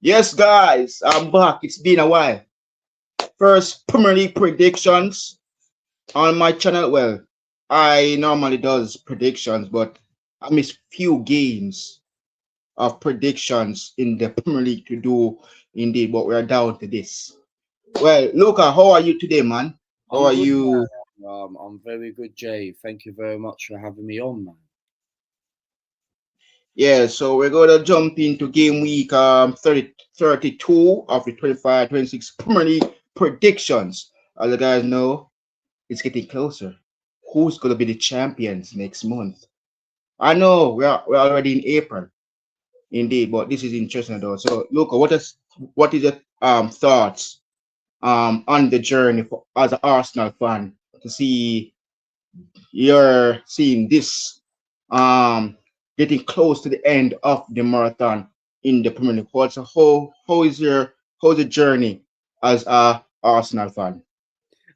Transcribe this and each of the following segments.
Yes, guys, I'm back. It's been a while. First Premier League predictions on my channel. Well, I normally does predictions, but I miss few games of predictions in the Premier League to do indeed. But we're down to this. Well, Luca, how are you today, man? How I'm are good, you? man. I'm very good, Jay. Thank you very much for having me on, man. Yeah, so we're gonna jump into game week 32 of the 25-26 Premier League predictions. As you guys know, it's getting closer. Who's gonna be the champions next month? I know we're already in April, indeed, but this is interesting though. So, Luca, what is your thoughts on the journey for as an Arsenal fan to see you're seeing this um getting close to the end of the marathon in the Premier League? So how's the journey as a Arsenal fan?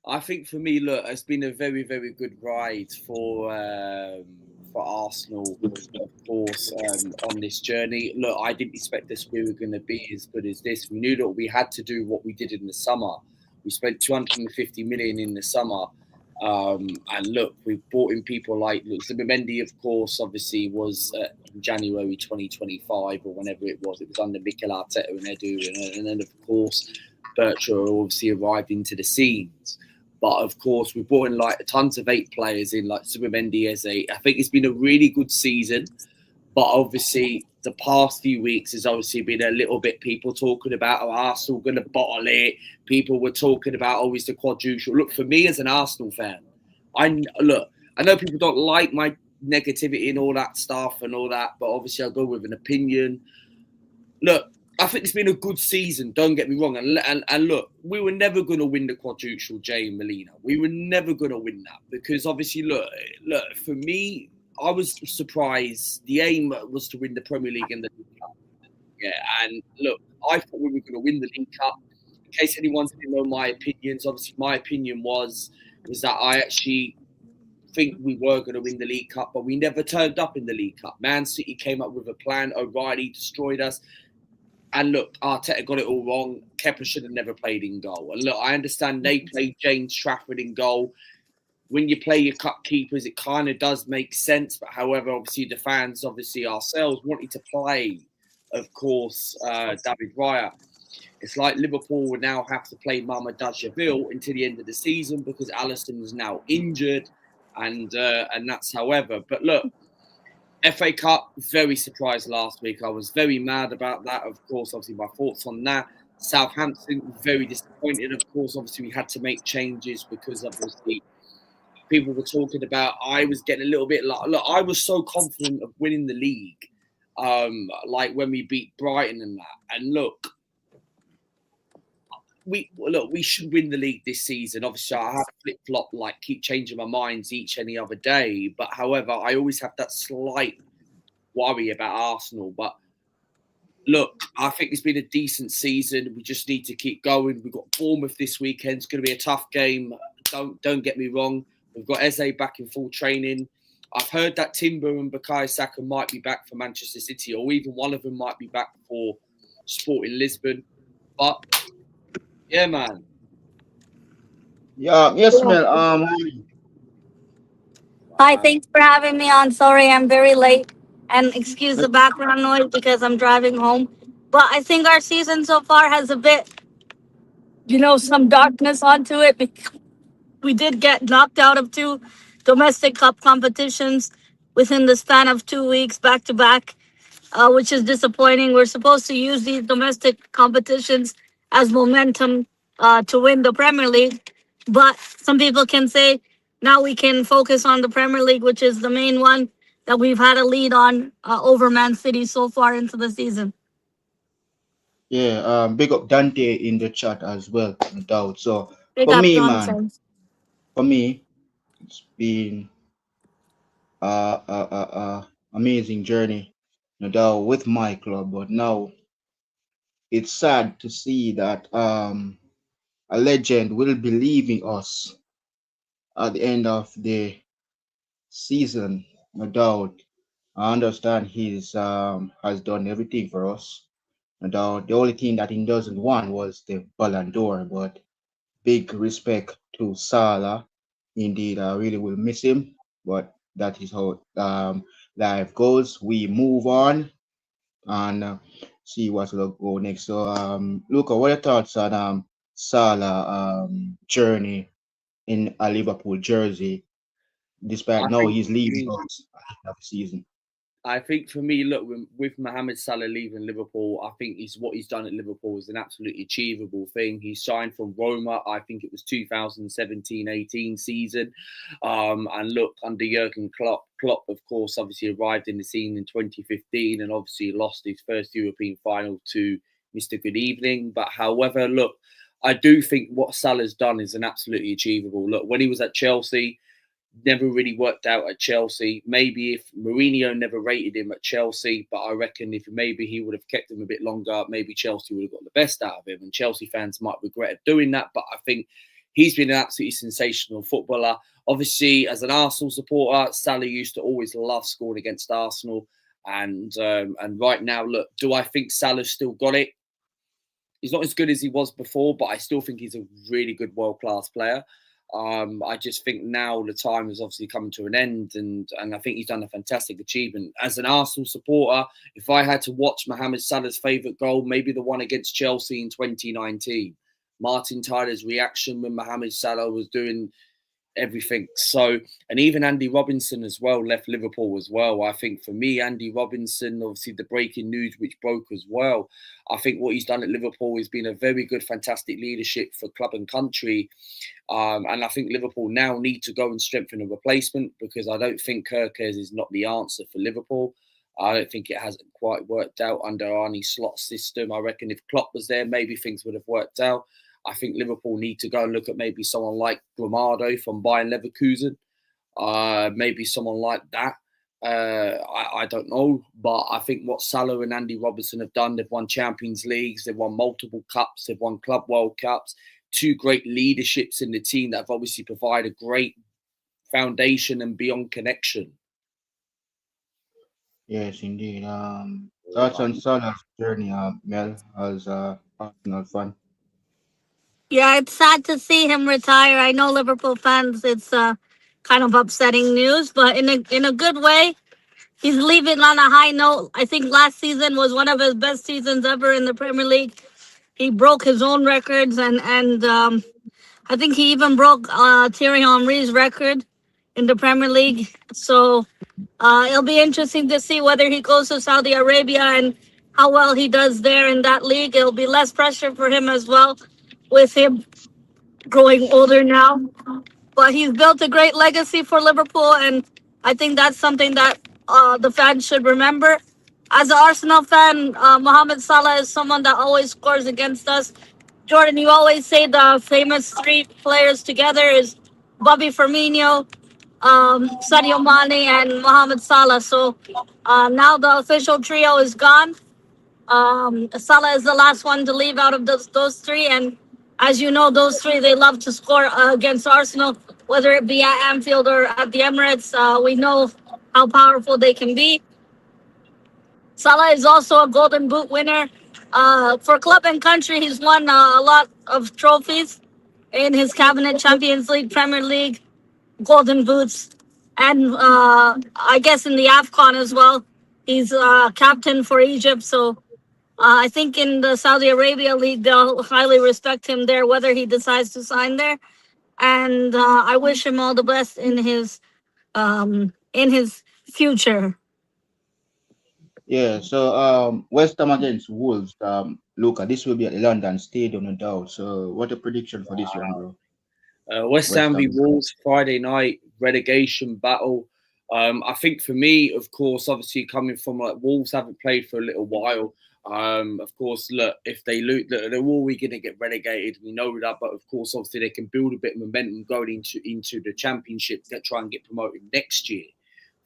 I think for me, look, it's been a very, very good ride for Arsenal, of course, on this journey. Look, I didn't expect this we were going to be as good as this. We knew that we had to do what we did in the summer. We spent 250 million in the summer. And look, we brought in people like look, Zubimendi, of course, obviously was in January 2025 or whenever it was. It was under Mikel Arteta and Edu, and then of course Bertrand obviously arrived into the scenes. But of course, we brought in like tons of eight players in, like Zubimendi as a. I think it's been a really good season. But obviously, the past few weeks has obviously been a little bit people talking about oh, Arsenal going to bottle it. People were talking about always the quadruple. Look, for me as an Arsenal fan, look. I know people don't like my negativity and all that stuff and all that, but obviously I go with an opinion. Look, I think it's been a good season. Don't get me wrong. And look, we were never going to win the quadruple, Jay and Molina. We were never going to win that because obviously, look. For me, I was surprised. The aim was to win the Premier League and the League Cup. Yeah, and look, I thought we were going to win the League Cup. In case anyone didn't know my opinions, obviously my opinion was that I actually think we were going to win the League Cup, but we never turned up in the League Cup. Man City came up with a plan. O'Reilly destroyed us. And look, Arteta got it all wrong. Kepa should have never played in goal. And look, I understand they played James Trafford in goal. When you play your cup keepers, it kind of does make sense. But however, obviously the fans, obviously ourselves, wanted to play, of course, David Raya. It's like Liverpool would now have to play Mama Dajaville until the end of the season because Alisson is now injured, and that's however. But look, FA Cup, very surprised last week. I was very mad about that. Of course, obviously my thoughts on that. Southampton, very disappointed. Of course, obviously we had to make changes because obviously people were talking about. I was getting a little bit like, look, I was so confident of winning the league, like when we beat Brighton and that. And look, we should win the league this season. Obviously, I have flip flop, like keep changing my minds each any other day. But however, I always have that slight worry about Arsenal. But look, I think it's been a decent season. We just need to keep going. We've got Bournemouth this weekend. It's going to be a tough game. Don't get me wrong. We've got Eze back in full training. I've heard that Timber and Bukayo Saka might be back for Manchester City, or even one of them might be back for Sporting Lisbon. But yeah, man. Yeah, yes, Yeah. man. Hi, thanks for having me on. Sorry, I'm very late. And excuse the background noise because I'm driving home. But I think our season so far has a bit, some darkness onto it. We did get knocked out of two domestic cup competitions within the span of 2 weeks back to back, which is disappointing. We're supposed to use these domestic competitions as momentum to win the Premier League. But some people can say now we can focus on the Premier League, which is the main one that we've had a lead on over Man City so far into the season. Yeah, big up Dante in the chat as well, no doubt. So Big for up me, man, nonsense. for me, it's been amazing journey, no doubt, with my club. But now it's sad to see that a legend will be leaving us at the end of the season, no doubt. I understand he's has done everything for us, And the only thing that he doesn't want was the Ballon d'Or. But big respect to Salah. Indeed, I really will miss him. But that is how life goes. We move on and see what's going to go next. So, Luca, what are your thoughts on Salah journey in a Liverpool jersey, despite I now think he's leaving us at the end of the season? I think for me, look, with Mohamed Salah leaving Liverpool, I think what he's done at Liverpool is an absolutely achievable thing. He signed from Roma, I think it was 2017-18 season. And look, under Jurgen Klopp, of course, obviously arrived in the scene in 2015 and obviously lost his first European final to Mr. Good Evening. But however, look, I do think what Salah's done is an absolutely achievable. Look, when he was at Chelsea, never really worked out at Chelsea. Maybe if Mourinho never rated him at Chelsea, but I reckon if maybe he would have kept him a bit longer, maybe Chelsea would have got the best out of him. And Chelsea fans might regret doing that. But I think he's been an absolutely sensational footballer. Obviously, as an Arsenal supporter, Salah used to always love scoring against Arsenal. And right now, look, do I think Salah's still got it? He's not as good as he was before, but I still think he's a really good world-class player. I just think now the time is obviously coming to an end, and I think he's done a fantastic achievement. As an Arsenal supporter, if I had to watch Mohamed Salah's favourite goal, maybe the one against Chelsea in 2019, Martin Tyler's reaction when Mohamed Salah was doing everything. So, and even Andy Robinson as well left Liverpool as well. I think for me, Andy Robinson, obviously the breaking news which broke as well. I think what he's done at Liverpool has been a very good, fantastic leadership for club and country. And I think Liverpool now need to go and strengthen a replacement because I don't think Kerkez is not the answer for Liverpool. I don't think it hasn't quite worked out under Arne Slot's system. I reckon if Klopp was there, maybe things would have worked out. I think Liverpool need to go and look at maybe someone like Gramado from Bayern Leverkusen, maybe someone like that. I don't know, but I think what Salah and Andy Robertson have done, they've won Champions Leagues, they've won multiple cups, they've won Club World Cups, two great leaderships in the team that have obviously provided a great foundation and beyond connection. Yes, indeed. Thoughts on Salah's journey, Mel, as a Arsenal fan? Yeah, it's sad to see him retire. I know Liverpool fans, it's kind of upsetting news, but in a good way. He's leaving on a high note. I think last season was one of his best seasons ever in the Premier League. He broke his own records, and I think he even broke Thierry Henry's record in the Premier League. So it'll be interesting to see whether he goes to Saudi Arabia and how well he does there in that league. It'll be less pressure for him as well, with him growing older now. But he's built a great legacy for Liverpool, and I think that's something that the fans should remember. As an Arsenal fan, Mohamed Salah is someone that always scores against us. Jordan, you always say the famous three players together is Bobby Firmino, Sadio Mane, and Mohamed Salah. So now the official trio is gone. Salah is the last one to leave out of those three, and as you know, those three they love to score against Arsenal, whether it be at Anfield or at the Emirates. We know how powerful they can be. Salah is also a Golden Boot winner. For club and country, he's won a lot of trophies in his cabinet: Champions League, Premier League, Golden Boots, and I guess in the AFCON as well. He's captain for Egypt, so I think in the Saudi Arabia League, they'll highly respect him there, whether he decides to sign there. And I wish him all the best in his future. Yeah, so West Ham against Wolves, Luca, this will be at the London Stadium, no doubt. So, what a prediction for this one, bro? West West Ham v Ham. Wolves Friday night relegation battle. I think for me, of course, obviously coming from like Wolves haven't played for a little while. Of course, look, if they lose, they're always going to get relegated. We know that, but of course, obviously they can build a bit of momentum going into the championship to try and get promoted next year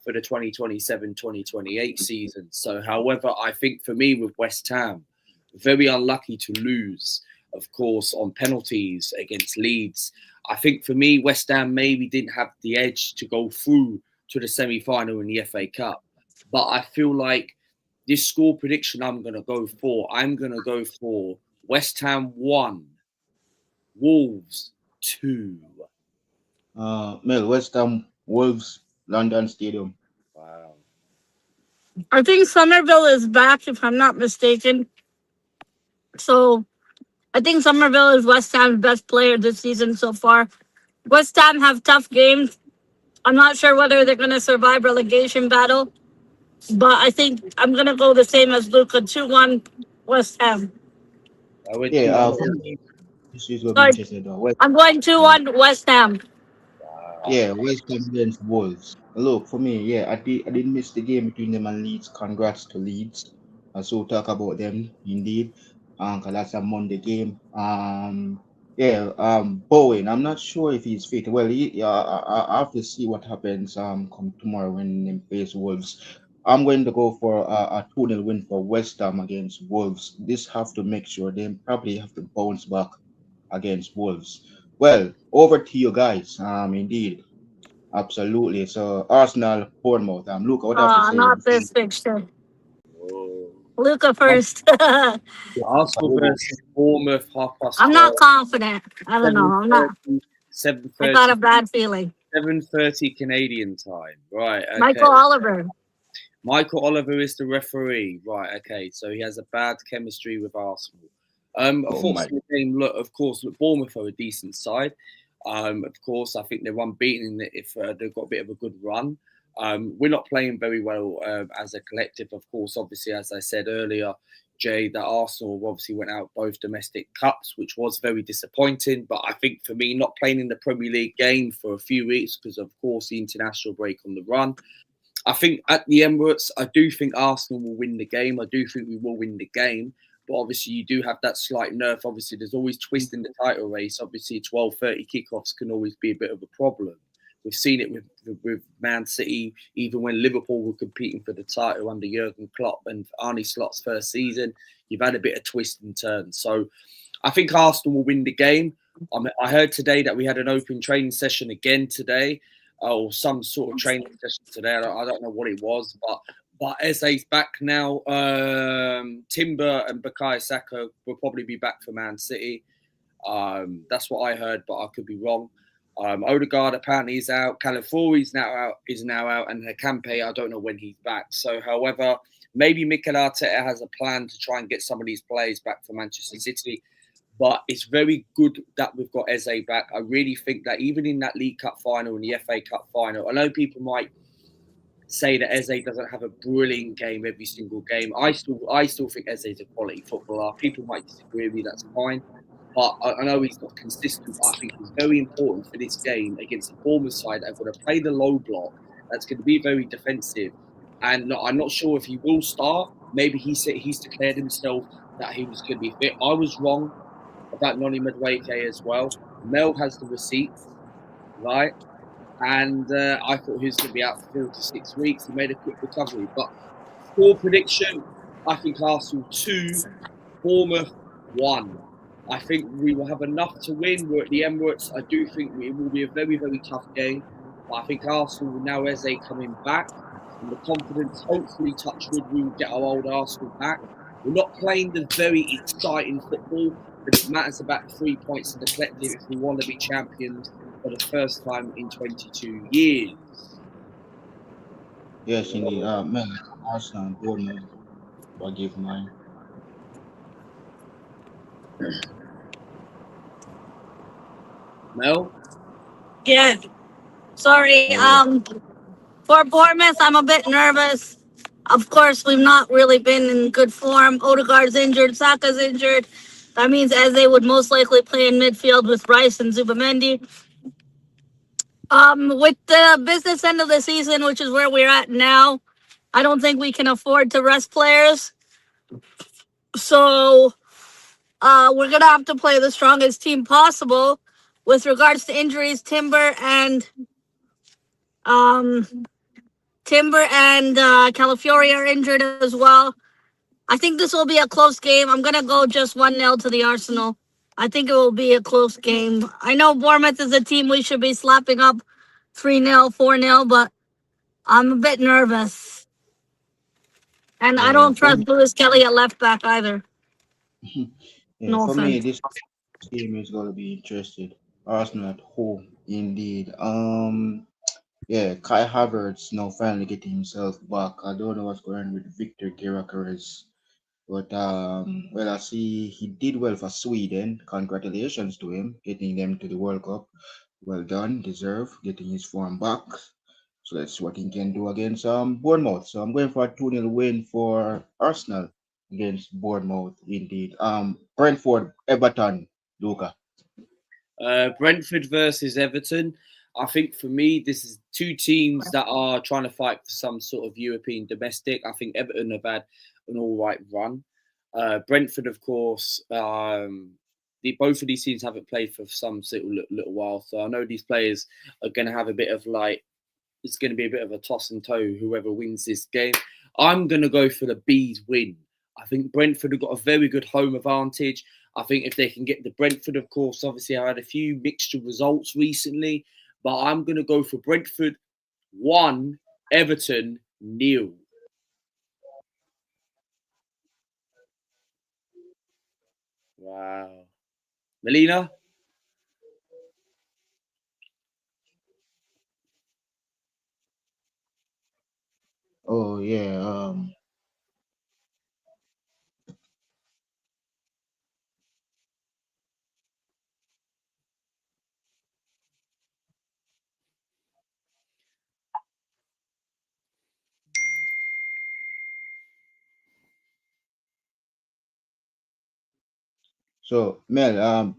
for the 2027-2028 season. So, however, I think for me with West Ham, very unlucky to lose, of course, on penalties against Leeds. I think for me, West Ham maybe didn't have the edge to go through to the semi-final in the FA Cup. But I feel like this score prediction I'm going to go for West Ham 1, Wolves 2. Mel, West Ham, Wolves, London Stadium. Wow. I think Somerville is back, if I'm not mistaken. So I think Somerville is West Ham's best player this season so far. West Ham have tough games. I'm not sure whether they're going to survive relegation battle, but I think I'm going to go the same as Luca, 2-1 West Ham. I went Yeah, 2-1. for me, this is going to be Sorry, interesting though. West, I'm going yeah, 2-1 West Ham. yeah, West Ham against Wolves. Look, for me, yeah, I didn't miss the game between them and Leeds. Congrats to Leeds. So talk about them indeed. 'Cause that's a Monday game. Yeah, Bowen. I'm not sure if he's fit. Well, I have to see what happens. Come tomorrow when they face Wolves. I'm going to go for a 2-0 win for West Ham against Wolves. This have to make sure they probably have to bounce back against Wolves. Well, over to you guys. Indeed, absolutely. So Arsenal, Bournemouth. Luca, what have to say Not about the this fixture. Whoa. Luca first. Arsenal game? versus Bournemouth, I'm 12:30, not confident. I don't know. I'm not. 7:30, I got 7:30, a bad feeling. 7:30 Canadian time. Right, okay. Michael Oliver. Michael Oliver is the referee. Right, okay. So he has a bad chemistry with Arsenal. I Oh thought my! the game, look, of course, Bournemouth are a decent side. Of course, I think they're unbeaten if they've got a bit of a good run. We're not playing very well as a collective, of course. Obviously, as I said earlier, Jay, that Arsenal obviously went out both domestic cups, which was very disappointing. But I think for me, not playing in the Premier League game for a few weeks because, of course, the international break on the run. I think at the Emirates, I do think Arsenal will win the game. I do think we will win the game. But obviously, you do have that slight nerve. Obviously, there's always twist in the title race. Obviously, 12:30 kickoffs can always be a bit of a problem. We've seen it with Man City, even when Liverpool were competing for the title under Jurgen Klopp and Arne Slot's first season. You've had a bit of twist and turn. So I think Arsenal will win the game. I heard today that we had an open training session again today, or some sort of training session today. I don't know what it was, but Eze's back now. Timber and Bukayo Saka will probably be back for Man City. That's what I heard, but I could be wrong. Odegaard apparently is out. Calafiori is now out, and Hakampe, I don't know when he's back. So, however, maybe Mikel Arteta has a plan to try and get some of these players back for Manchester City. But it's very good that we've got Eze back. I really think that even in that League Cup final and the FA Cup final, I know people might say that Eze doesn't have a brilliant game every single game. I still think Eze is a quality footballer. People might disagree with me, that's fine. But I know he's not consistent. But I think he's very important for this game against the Bournemouth side that are going to play the low block. That's going to be very defensive. And I'm not sure if he will start. Maybe he's declared himself that he was going to be fit. I was wrong about Noni Madueke as well. Mel has the receipts, right? And I thought he was going to be out for 4 to 6 weeks. He made a quick recovery. But score prediction, I think Arsenal 2, Bournemouth 1. I think we will have enough to win. We're at the Emirates. I do think it will be a very, very tough game. But I think Arsenal, now Eze coming back, and the confidence, hopefully, touch wood, we will get our old Arsenal back. We're not playing the very exciting football, but it matters about 3 points in the collective if we want to be champions for the first time in 22 years. Yes, indeed. Man, Arsenal, Bournemouth. I give mine. Mel? Yeah. Sorry. For Bournemouth, I'm a bit nervous. Of course, we've not really been in good form. Odegaard's injured. Saka's injured. That means Eze would most likely play in midfield with Rice and Zubamendi. With the business end of the season, which is where we're at now, I don't think we can afford to rest players. So we're going to have to play the strongest team possible. With regards to injuries, Timber and Calafiori are injured as well. I think this will be a close game. I'm going to go just 1-0 to the Arsenal. I think it will be a close game. I know Bournemouth is a team we should be slapping up 3-0, 4-0, but I'm a bit nervous. And I Yeah, don't for me, trust Lewis Kelly at left back either. yeah, No for me, offense. this game is gonna be interested. Arsenal at home, indeed. Yeah, Kai Havertz now finally getting himself back. I don't know what's going on with Victor Gyökeres, but well, I see he did well for Sweden. Congratulations to him getting them to the World Cup. Well done, deserve getting his form back. So let's see what he can do against Bournemouth. So I'm going for a 2-0 win for Arsenal against Bournemouth, indeed. Brentford, Everton, Luca. Brentford versus Everton. I think for me, this is two teams that are trying to fight for some sort of European domestic. I think Everton have had an all right run. Brentford, of course, both of these teams haven't played for some little while, so I know these players are going to have a bit of like it's going to be a bit of a toss and toe. Whoever wins this game, I'm going to go for the Bees win. I think Brentford have got a very good home advantage. I think if they can get the Brentford, of course, obviously I had a few mixture results recently, but I'm going to go for Brentford 1, Everton 0. Wow. Melina? Oh yeah. So Mel,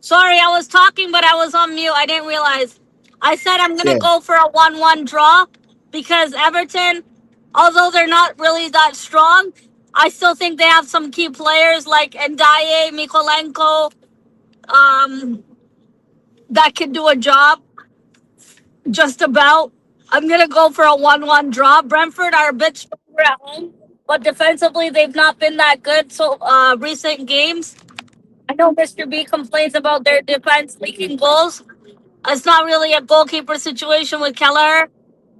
Sorry, I was talking, but I was on mute. I didn't realize. I said I'm going to yeah, go for a 1-1 draw because Everton, although they're not really that strong, I still think they have some key players like Ndaye, Mikolenko, um, that can do a job just about. I'm going to go for a 1-1 draw. Brentford are a bit stronger at home, but defensively, they've not been that good so recent games. I know Mr. B complains about their defense leaking goals. It's not really a goalkeeper situation with Keller,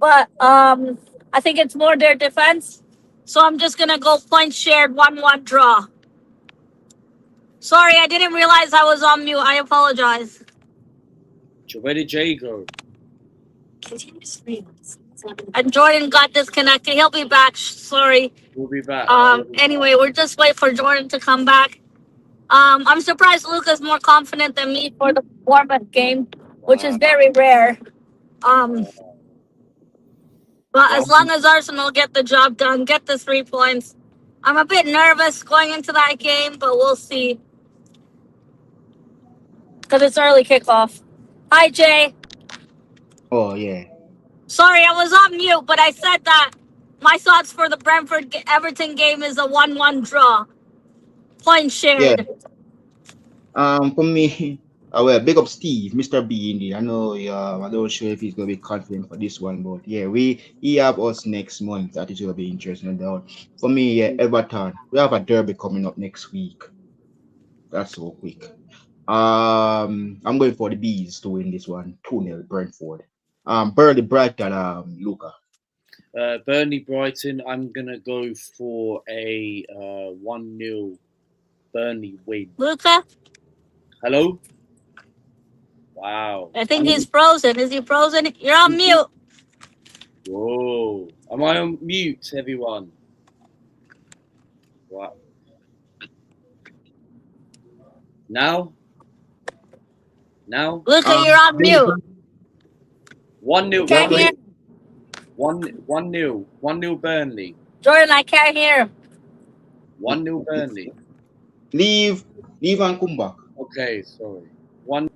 but I think it's more their defense. So I'm just gonna go points shared 1-1 draw. Sorry, I didn't realize I was on mute. I apologize. Where did Jay go? And Jordan got disconnected. He'll be back. Sorry. We'll be back. Anyway, we're just waiting for Jordan to come back. I'm surprised Luca's more confident than me for the Bournemouth game, which is Wow. very rare. Um, but Well, as long as Arsenal get the job done, get the 3 points, I'm a bit nervous going into that game, but we'll see because it's early kickoff. Hi, Jay. oh yeah, Sorry, I was on mute, but I said that my thoughts for the Brentford Everton game is a 1-1 draw. Point yeah. shared. For me, well, big up Steve, Mr. B. Indeed, I know. I'm not sure if he's gonna be confident for this one, but yeah, he have us next month. That is gonna be interesting. And for me, yeah, Everton. We have a derby coming up next week. That's so quick. I'm going for the Bees to win this one, 2-0 Brentford. Burnley Brighton, Luca. Burnley Brighton, I'm going to go for a 1-0 Burnley win. Luca, Hello? Wow. I think he's frozen. Is he frozen? You're on mute. Whoa. Am I on mute, everyone? Wow. Now? Now? Luca, Um, you're on mute. 1-0. Can't hear. 1-0. 1-0 Burnley. Jordan, I can't hear him. 1-0 Burnley. leave and come back. Okay, sorry. 1.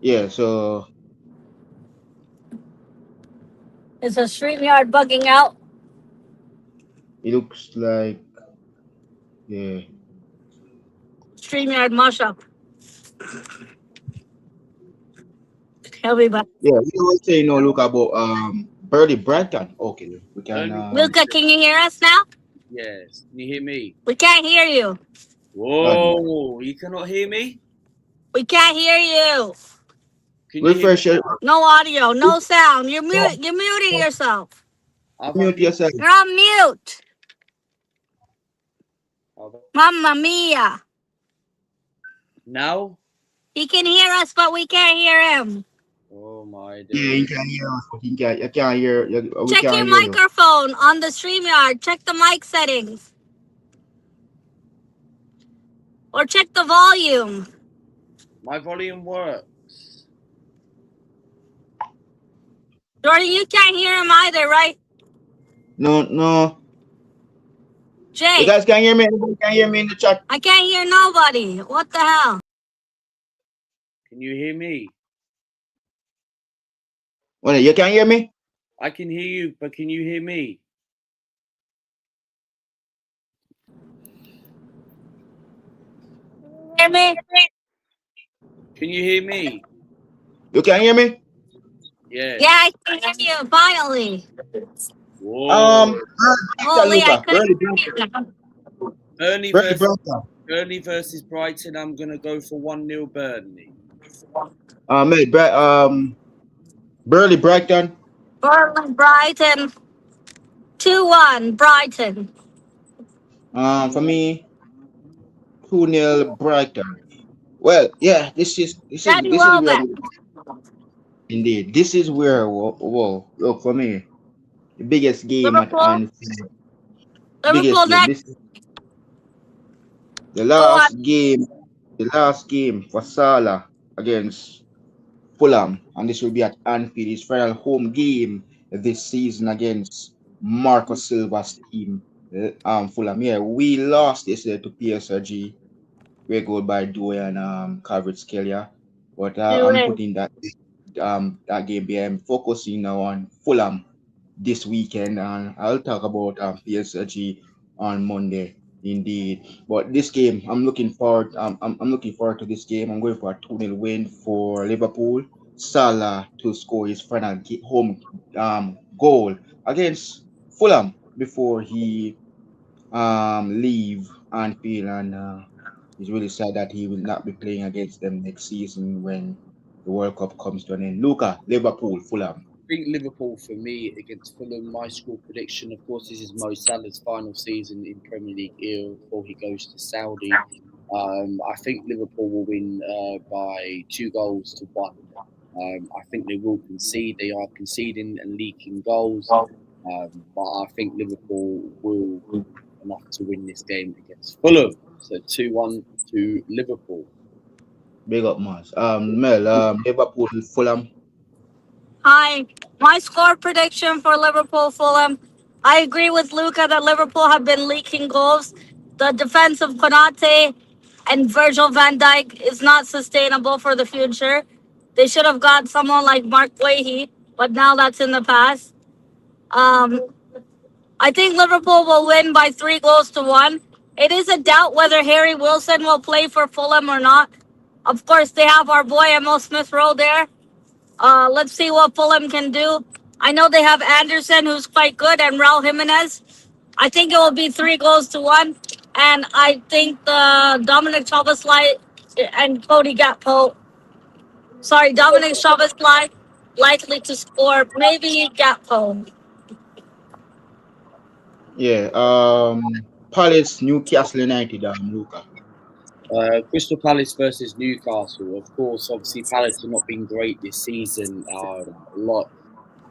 Yeah, so Is the StreamYard bugging out? it looks like yeah. StreamYard mush up. He'll be back. Yeah, we were saying no look about Birdie Brighton. Okay, we can Burnley Luca, can you hear us now? Yes. Can you hear me? We can't hear you. pardon. Whoa! You cannot hear me? We can't hear you. Can you hear me? Refresh it. No audio, no sound. You're muting yourself. I've Mute unmuted. yourself. You're on mute. I've- Mamma mia. Now? He can hear us, but we can't hear him. Oh my Yeah, you days. can hear us, but you can't hear. We Check can't your hear you. microphone on the StreamYard. Check the mic settings. Or check the volume. My volume works. Jordan, you can't hear him either, right? No, no. You Jay, guys can hear me. Anybody can hear me in the chat? I can't hear nobody. What the hell? Can you hear me? Well, you can hear me. I can hear you, but can you hear me? Hear me? Can you hear me? You can hear me. Yes. Yeah, I can hear you. Finally. Whoa. Holy, I Luca. couldn't hear you. Burnley Birdie versus Brighton. Brighton. I'm gonna go for 1-0 Burnley. Mate, Birdie Brighton. Burnley, Brighton. 2-1, Brighton. For me, 2-0 Brighton. Well, yeah, Daddy this is where Welbeck. indeed this is where well look for me the biggest game at Liverpool. Anfield. Liverpool Biggest game. next. This is the Go on. last game. The last game for Salah against Fulham, and this will be at Anfield. His final home game this season against Marco Silva's team, Fulham. Yeah, we lost yesterday to PSG. Great goal by Doe and Calvert-Skelia, but I'm 2-1. putting that game behind, focusing now on Fulham this weekend, and I'll talk about PSG on Monday. Indeed, but this game, I'm looking forward. I'm looking forward to this game. I'm going for a 2-0 win for Liverpool. Salah to score his final home goal against Fulham before he leave Anfield, and he's really sad that he will not be playing against them next season when the World Cup comes to an end. Luca, Liverpool, Fulham. I think Liverpool for me against Fulham. My score prediction, of course, this is Mo Salah's final season in Premier League before he goes to Saudi. I think Liverpool will win by 2 goals to 1. I think they will concede. They are conceding and leaking goals, but I think Liverpool will enough to win this game against Fulham. So 2-1 to Liverpool. Big up, Mars. Mel, Liverpool, Fulham. Hi. My score prediction for Liverpool Fulham. I agree with Luca that Liverpool have been leaking goals. The defense of Konate and Virgil van Dijk is not sustainable for the future. They should have got someone like Mark Leahy, but now that's in the past. Um, I think Liverpool will win by 3 goals to 1. It is a doubt whether Harry Wilson will play for Fulham or not. Of course, they have our boy Emil Smith Rowe there. Let's see what Fulham can do. I know they have Anderson, who's quite good, and Raul Jimenez. I think it will be 3 goals to 1. And I think the Dominic Chavez-Light and Cody Gakpo, Dominic Chavez-Light likely to score. Maybe Gakpo. Yeah. Palace, Newcastle United. Luca. Crystal Palace versus Newcastle. Of course, obviously Palace have not been great this season. A lot.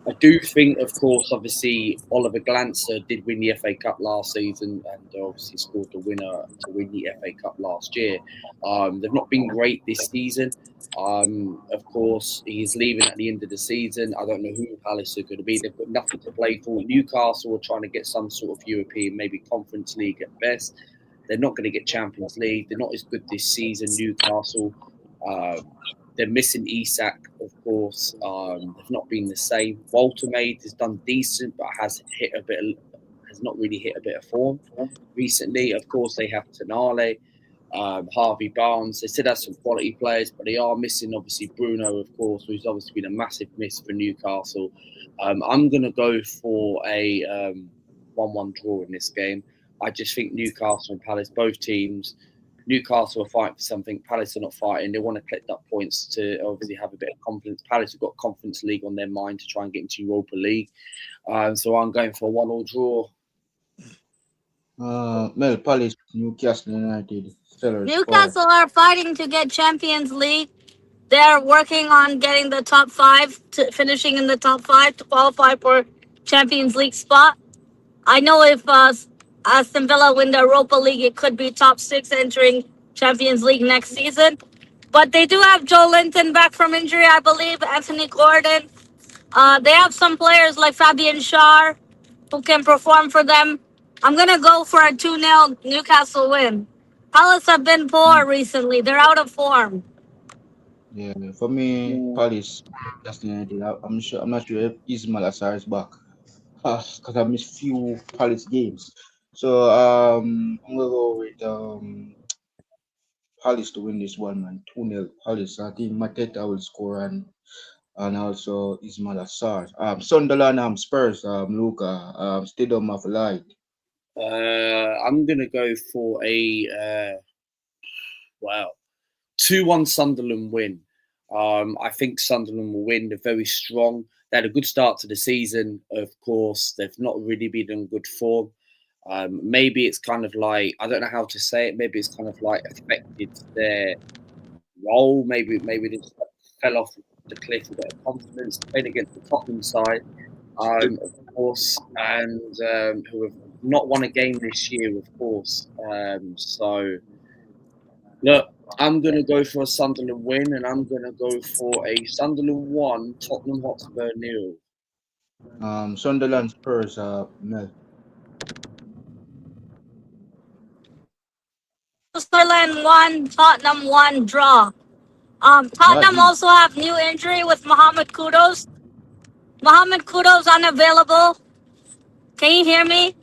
I do think, of course, obviously Oliver Glancer did win the FA Cup last season, and obviously scored the winner to win the FA Cup last year. They've not been great this season. Of course, he's leaving at the end of the season. I don't know who Palace are going to be. They've got nothing to play for. Newcastle are trying to get some sort of European, maybe Conference League at best. They're not going to get Champions League. They're not as good this season, Newcastle. They're missing Isak, of course. They've not been the same. Walter Maid has done decent, but has not really hit a bit of form recently. Of course, they have Tonale. Harvey Barnes. They still have some quality players, but they are missing obviously Bruno, of course, who's obviously been a massive miss for Newcastle. I'm going to go for a 1-1 draw in this game. I just think Newcastle and Palace, both teams, Newcastle are fighting for something. Palace are not fighting. They want to collect up points to obviously have a bit of confidence. Palace have got Conference League on their mind to try and get into Europa League. So I'm going for a 1-1 draw. Mel Palace, Newcastle United, Sellers Sport. Newcastle are fighting to get Champions League. They're working on getting the top five, to finishing in the top five to qualify for Champions League spot. I know if Aston Villa win the Europa League, it could be top six entering Champions League next season. But they do have Joe Linton back from injury, I believe, Anthony Gordon. They have some players like Fabian Schär who can perform for them. I'm going to go for a 2-0 Newcastle win. Palace have been poor recently. They're out of form. Yeah, for me, Palace, Newcastle United. I'm sure. I'm not sure if Ismail Assar is back. Because I missed few Palace games. So I'm gonna go with Palace to win this one, man. 2-0 Palace. I think Mateta will score and also Ismail Assar. Sunderland, Spurs, Luca, Stadium of Light. I'm going to go for a 2-1 Sunderland win. I think Sunderland will win. They're very strong. They had a good start to the season, of course. They've not really been in good form. Maybe it's kind of like, I don't know how to say it. Maybe it's kind of like affected their role. Maybe they just fell off the cliff a bit of confidence. Playing against the Tottenham side, of course, and who have not won a game this year, of course. So, look, I'm going to go for a Sunderland win, and I'm going to go for a Sunderland 1, Tottenham Hotspur 0. Sunderland Spurs, Mel. Sunderland 1, Tottenham 1 draw. Not Tottenham easy. also have new injury with Mohamed Kudus. Mohamed Kudus unavailable. Can you hear me?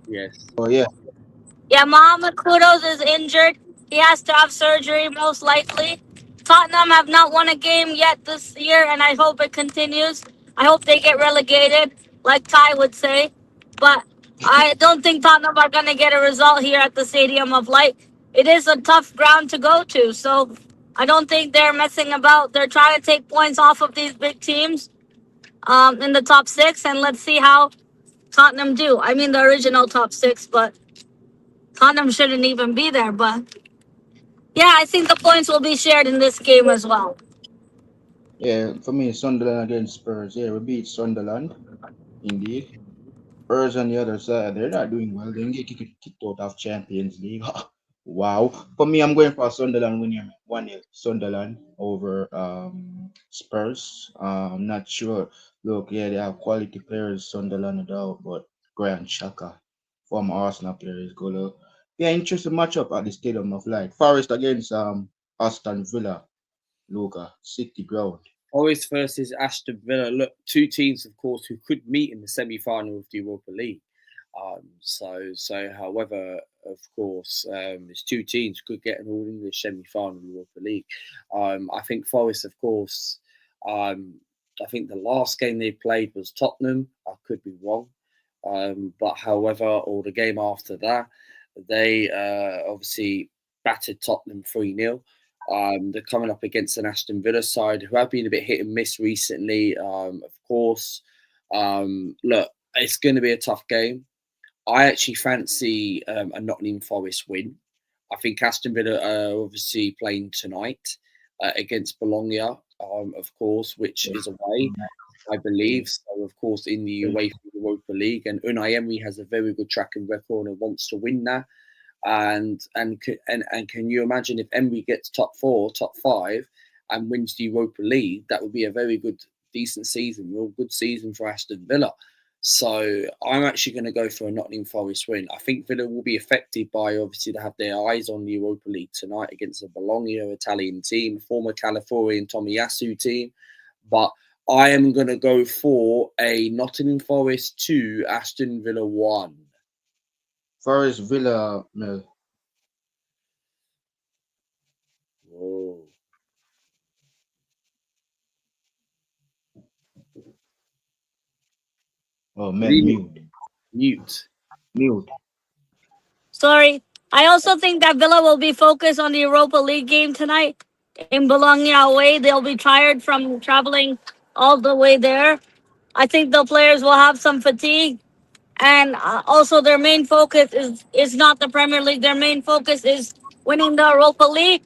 Yes. Oh yeah. Yeah, Mohamed Kudus is injured. He has to have surgery most likely. Tottenham have not won a game yet this year, and I hope it continues. I hope they get relegated, like Ty would say. But I don't think Tottenham are going to get a result here at the Stadium of Light. It is a tough ground to go to, so I don't think they're messing about. They're trying to take points off of these big teams in the top six, and let's see how Tottenham do. I mean, the original top six, but Tottenham shouldn't even be there. But yeah, I think the points will be shared in this game as well. Yeah, for me, Sunderland against Spurs. Yeah, we beat Sunderland, indeed. Spurs on the other side, they're not doing well. They get kicked out of Champions League. Wow. For me, I'm going for Sunderland winning 1-0 Sunderland over Spurs. Not sure. Look, yeah, they have quality players, Sunderland though, but Grant Xhaka, former Arsenal player, is gonna be an interesting matchup at the Stadium of Light. Forest against Aston Villa, Luca, City ground. Forest versus Aston Villa. Look, two teams, of course, who could meet in the semi-final of the Europa League. However, of course, there's two teams who could get an all-English semi-final of the Europa League. I think Forest, of course, I think the last game they played was Tottenham. I could be wrong. But however, or the game after that, they obviously battered Tottenham 3-0. They're coming up against an Aston Villa side who have been a bit hit and miss recently. Of course, look, it's going to be a tough game. I actually fancy a Nottingham Forest win. I think Aston Villa are obviously playing tonight against Bologna, of course, which is away, I believe. So, of course, in the UEFA Europa League, and Unai Emery has a very good track and record and wants to win that. And can you imagine if Emery gets top 4, top 5, and wins the Europa League? That would be a very good, decent season, real good season for Aston Villa. So I'm actually going to go for a Nottingham Forest win. I think Villa will be affected by, obviously, to have their eyes on the Europa League tonight against a Bologna Italian team, former Calafiori Tomiyasu team. But I am going to go for a Nottingham Forest 2, Aston Villa 1. Forest Villa, Mel. Oh man, Really mute, mute. mute. Sorry. I also think that Villa will be focused on the Europa League game tonight in Bologna away. They'll be tired from traveling all the way there. I think the players will have some fatigue, and also their main focus is not the Premier League. Their main focus is winning the Europa League.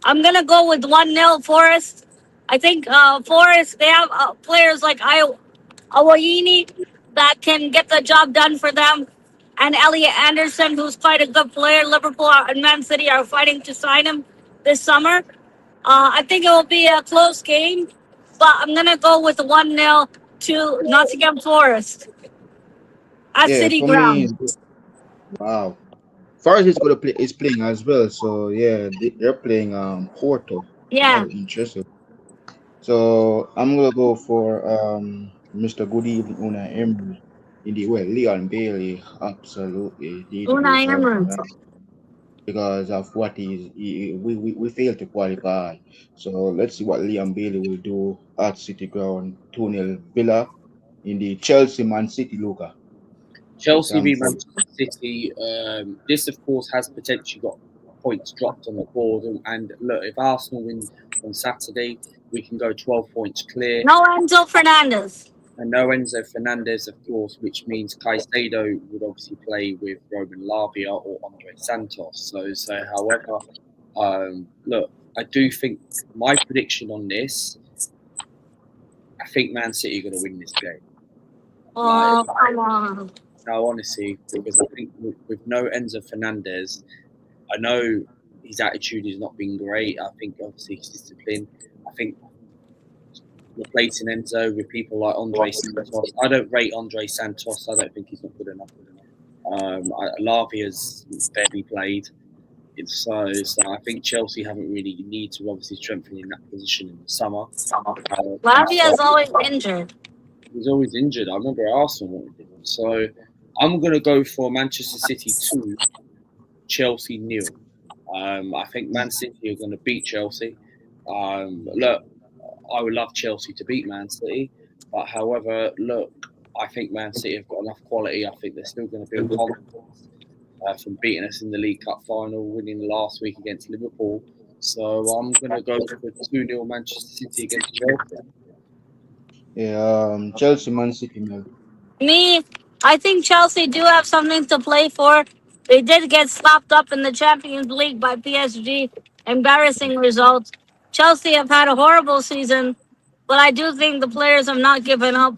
I'm gonna go with 1-0 Forest. I think Forest they have players like Awayini that can get the job done for them, and Elliot Anderson, who's quite a good player. Liverpool and Man City are fighting to sign him this summer. I think it will be a close game, but I'm gonna go with 1-0 to Nottingham Forest at Yeah, City for me, Ground. wow. Forest is gonna play is playing as well. So yeah, they're playing Porto. Yeah. Wow, interesting. So I'm gonna go for Mr. Good Evening Una Emery in the well, Leon Bailey absolutely need to do Unai something, Emery. right? Because of what we failed to qualify. So let's see what Leon Bailey will do at City Ground 2-0 Villa in the Chelsea Man City Luca. Chelsea v Thankful. Manchester City. This, of course, has potentially got points dropped on the board. And look, if Arsenal win on Saturday, we can go 12 points clear. No Enzo Fernandez. And no Enzo Fernandez, of course, which means Caicedo would obviously play with Roman Lavia or Andre Santos. However, look, I do think my prediction on this, I think Man City are going to win this game. Like, Oh, come on. no, honestly, because I think with no Enzo Fernandez, I know his attitude has not been great. I think obviously his discipline. I think replacing Enzo with people like Andre Santos. I don't rate Andre Santos. I don't think he's not good enough. Lavia's barely played. So I think Chelsea haven't really need to obviously strengthen in that position in the summer. Lavia So is always injured. he's always injured. I remember Arsenal wanted him. So I'm going to go for Manchester City 2, Chelsea nil. I think Man City are going to beat Chelsea. Look, I would love Chelsea to beat Man City, but however, look, I think Man City have got enough quality. I think they're still going to build confidence from beating us in the League Cup final, winning last week against Liverpool. So I'm going to go for 2-0 Manchester City against Chelsea. Yeah, Chelsea Man City man. Me, I think Chelsea do have something to play for. They did get slapped up in the Champions League by PSG. Embarrassing results. Chelsea have had a horrible season, but I do think the players have not given up.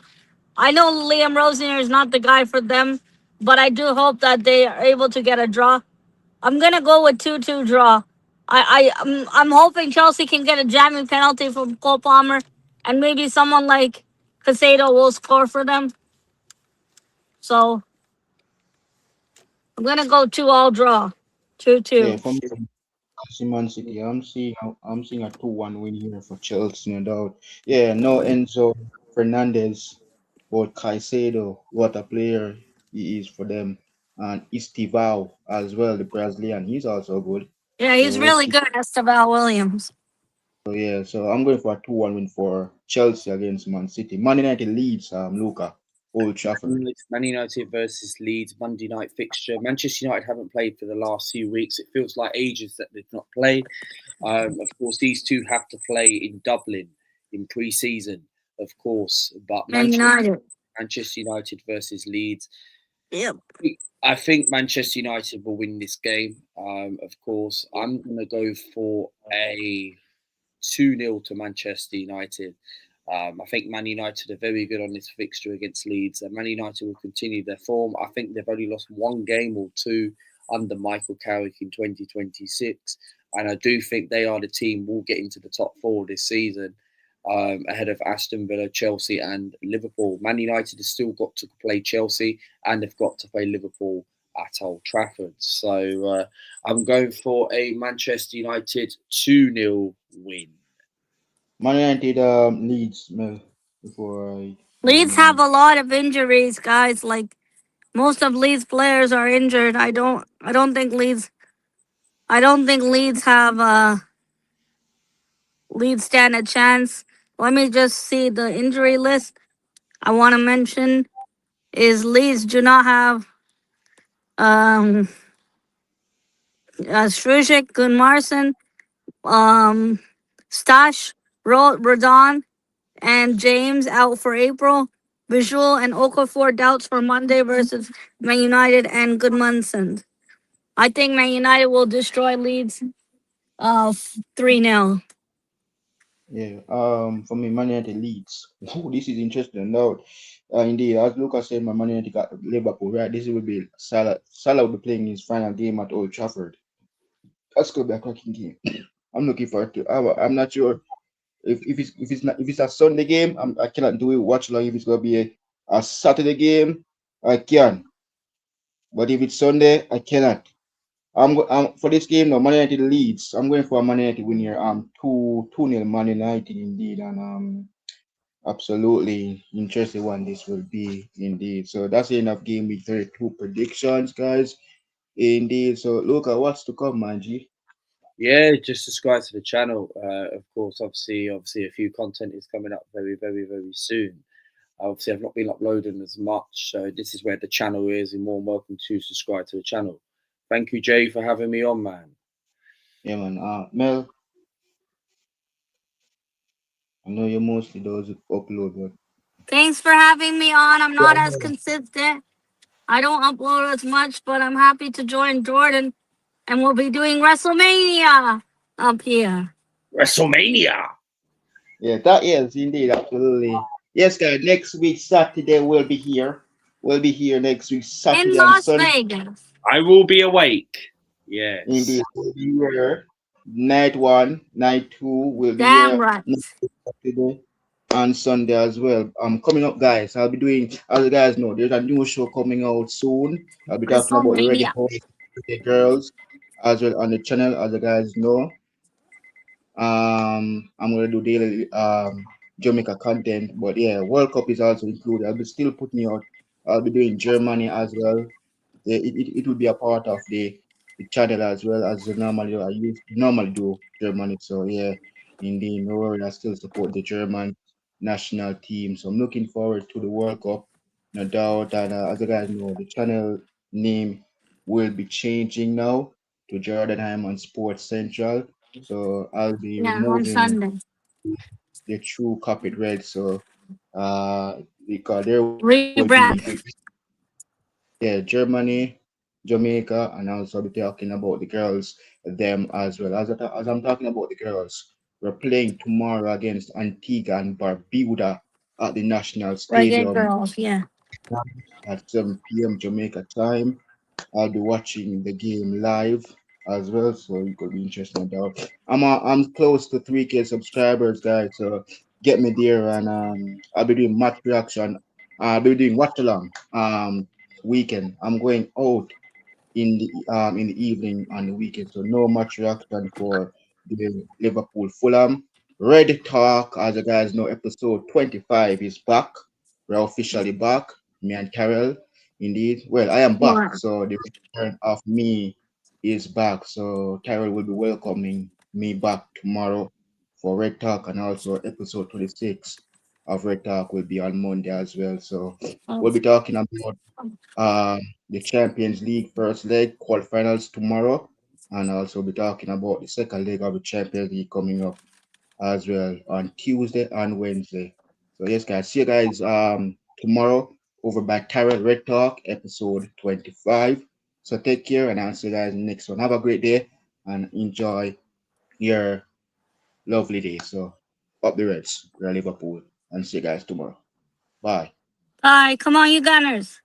I know Liam Rosier is not the guy for them, but I do hope that they are able to get a draw. I'm gonna go with 2-2 draw. I'm hoping Chelsea can get a jamming penalty from Cole Palmer, and maybe someone like Casado will score for them. So I'm gonna go 2-all draw. Two Yeah, two. for me, Chelsea Man City. I'm seeing a 2-1 win here for Chelsea, no doubt. Yeah, no Enzo Fernandez, but Caicedo, what a player he is for them, and Estivao as well, the Brazilian. He's also good. Yeah, So he's let's really see. good, Esteval Williams. So yeah, so I'm going for a 2-1 win for Chelsea against Man City. Man United leads Luca, Old Trafford. Man United versus Leeds Monday night fixture. Manchester United haven't played for the last few weeks. It feels like ages that they've not played. Of course, these two have to play in Dublin in pre-season, of course. But Man United. Manchester United versus Leeds. Yep. I think Manchester United will win this game. Of course, I'm going to go for a 2-0 to Manchester United. I think Man United are very good on this fixture against Leeds, and Man United will continue their form. I think they've only lost one game or two under Michael Carrick in 2026, and I do think they are the team will get into the top four this season, ahead of Aston Villa, Chelsea, and Liverpool. Man United has still got to play Chelsea, and they've got to play Liverpool at Old Trafford. So I'm going for a Manchester United 2-0 win. Man United leads Mel before I Leeds have a lot of injuries, guys. Like most of Leeds players are injured. I don't think Leeds have Leeds stand a chance. Let me just see the injury list. I want to mention. is Leeds do not have um Strujic, Gunmarsson, um Stash, Rodon, and James out for April. Visual and Okafor doubts for Monday versus Man United and Goodmanson. I think Man United will destroy Leeds 3-0. Yeah. For me, Man United leads. Ooh, this is interesting. Now, indeed, as Lucas said, my Man United got Liverpool right. This will be Salah. Salah will be playing his final game at Old Trafford. That's gonna be a cracking game. I'm looking forward to. I'm not sure if it's a Sunday game. I cannot do it. Watch long. If it's gonna be a Saturday game, I can. But if it's Sunday, I cannot. For this game now. Man United leads. I'm going for a Man United win here. 2-0 Man United indeed, and absolutely interesting one this will be indeed. So that's the end of game week 32 predictions, guys. Indeed. So look at what's to come, man. G. Yeah, just subscribe to the channel. Of course, obviously, a few content is coming up very, very, very soon. Obviously, I've not been uploading as much, so this is where the channel is. And more than welcome to subscribe to the channel. Thank you, Jay, for having me on, man. Yeah, man. Mel, I know you mostly those upload, but Thanks for having me on. I'm yeah, not as consistent. I don't upload as much, but I'm happy to join Jordan, and we'll be doing WrestleMania up here. WrestleMania. yeah, that is indeed absolutely. Yes, guys. Next week Saturday we'll be here. We'll be here next week In Saturday and Las Sunday. Vegas. I will be awake. Yes. Indeed, we'll be here. Night one, night two, we'll be Damn here right. next Saturday and Sunday as well. Coming up, guys. I'll be doing, as you guys know, there's a new show coming out soon. I'll be talking about the Ready WrestleMania. Home Girls as well on the channel, as you guys know. I'm gonna do daily Jamaica content, but yeah, World Cup is also included. I'll be still putting out. I'll be doing Germany as well. Yeah, it will be a part of the channel as well as the normally do Germany. So yeah, indeed, no worry, I still support the German national team. So I'm looking forward to the World Cup, no doubt. And as you guys know, the channel name will be changing now to Jordan Hyman Sports Central. So I'll be Yeah, on removing Sunday. the true copy red. So because there will be Rebrand. yeah, Germany, Jamaica, and also be talking about the girls, them as well. As I'm talking about the girls, we're playing tomorrow against Antigua and Barbuda at the National Reggae Stadium girls. Yeah. at 7 p.m. Jamaica time. I'll be watching the game live as well, so it could be interesting. About I'm close to 3K subscribers, guys. So get me there, and I'll be doing match reaction. I'll be doing watch along weekend. I'm going out in the evening on the weekend. So no much reaction for the Liverpool Fulham. Red Talk, as you guys know, episode 25 is back. We're officially back. Me and Carol, indeed. Well, I am back, More. so the return of me is back. So Carol will be welcoming me back tomorrow for Red Talk, and also episode 26 of Red Talk will be on Monday as well. So we'll be talking about the Champions League first leg quarterfinals tomorrow, and also be talking about the second leg of the Champions League coming up as well on Tuesday and Wednesday. So yes, guys, see you guys tomorrow over by Tarot Red Talk episode 25. So take care, and I'll see you guys next one. Have a great day and enjoy your lovely day. So up the Reds, we're Liverpool, and see you guys tomorrow. Bye. Bye. Come on, you Gunners.